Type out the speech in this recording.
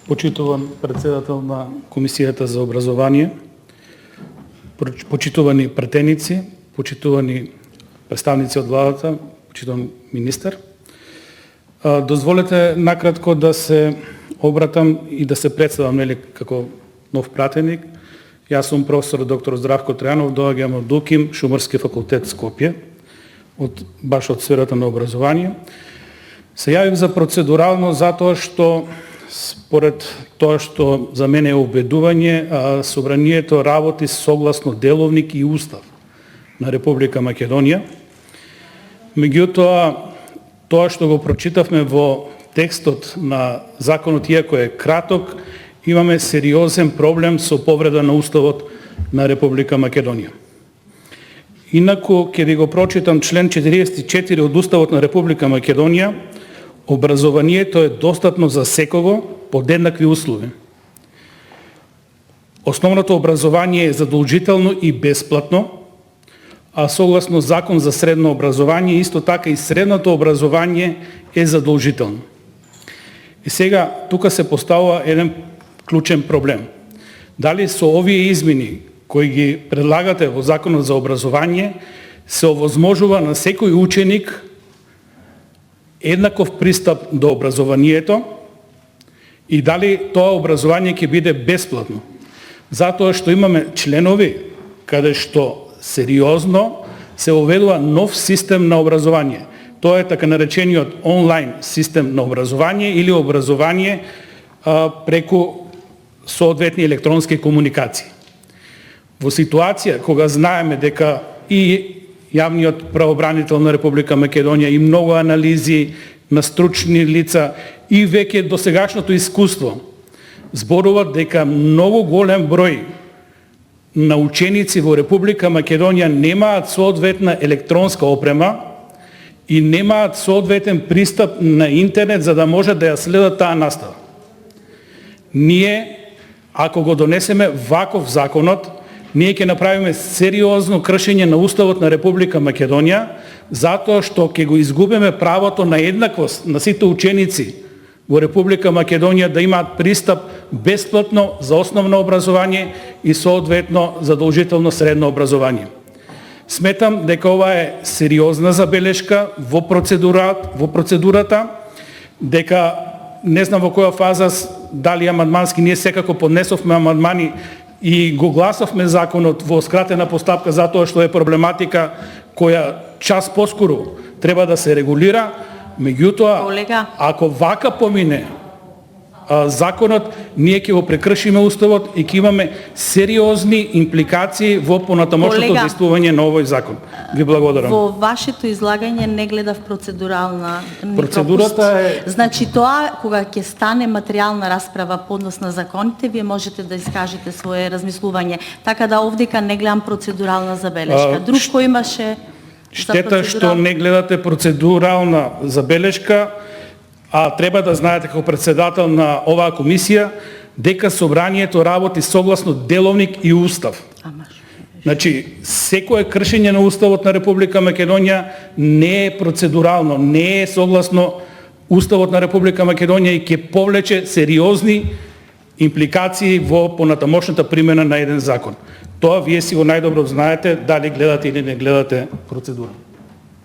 Почитуван председател на Комисијата за образование, почитувани претеници, почитувани представници од владата, почитуван министер. Дозволете накратко да се обратам и да се представам како нов пратеник. Јас сум професор доктор Здравко Тројанов, доаѓам од УКИМ, Шумарски факултет Скопје, баш од сферата на образование. Се јавив за процедурално затоа што според тоа што за мене е убедување, собранието работи согласно деловник и устав на Република Македонија. Меѓутоа, тоа што го прочитавме во текстот на законот, иако е краток, имаме сериозен проблем со повреда на уставот на Република Македонија. Инаку, ќе ви го прочитам член 44 од уставот на Република Македонија. Образованието е достапно за секого под еднакви услови. Основното образование е задолжително и бесплатно, а согласно Закон за средно образование, исто така и средното образование е задолжително. И сега, тука се поставува еден клучен проблем. Дали со овие измени кои ги предлагате во Законот за образование, се овозможува на секој ученик еднаков пристап до образованието и дали тоа образование ќе биде бесплатно. Затоа што имаме членови каде што сериозно се уведува нов систем на образование. Тоа е така наречениот онлайн систем на образование или образование преку соодветни електронски комуникации. Во ситуација кога знаеме дека и јавниот правобранител на Република Македонија и многу анализи на стручни лица и веќе досегашното искуство зборуваат дека многу голем број на ученици во Република Македонија немаат соодветна електронска опрема и немаат соодветен пристап на интернет за да можат да ја следат таа настава. Ние, ако го донесеме ваков законот, ние ќе направиме сериозно кршење на Уставот на Република Македонија, затоа што ќе го изгубиме правото на еднаквост на сите ученици во Република Македонија да имаат пристап бесплатно за основно образование и соодветно задолжително средно образование. Сметам дека ова е сериозна забелешка во процедурата, дека не знам во која фаза дали амандмански, ние секако поднесовме амандмани и го гласавме законот во скратена постапка затоа што е проблематика која час поскоро треба да се регулира. Меѓутоа, ако вака помине законот, ние ќе го прекршиме уставот и ќе имаме сериозни импликации во понатамошното действување на овој закон. Ви благодарам. Во вашето излагање не гледав процедурална Процедурата е... Значи тоа, кога ќе стане материјална расправа по однос на законите, вие можете да искажете свое размислување. Така да овдека не гледам процедурална забелешка. Друг кој имаше... Штета што не гледате процедурална забелешка, а треба да знаете како председател на оваа комисија дека собранието работи согласно деловник и устав. Значи, секое кршење на уставот на Република Македонија не е процедурално, не е согласно уставот на Република Македонија и ќе повлече сериозни импликации во понатамошната примена на еден закон. Тоа вие си го најдобро знаете, дали гледате или не гледате процедура.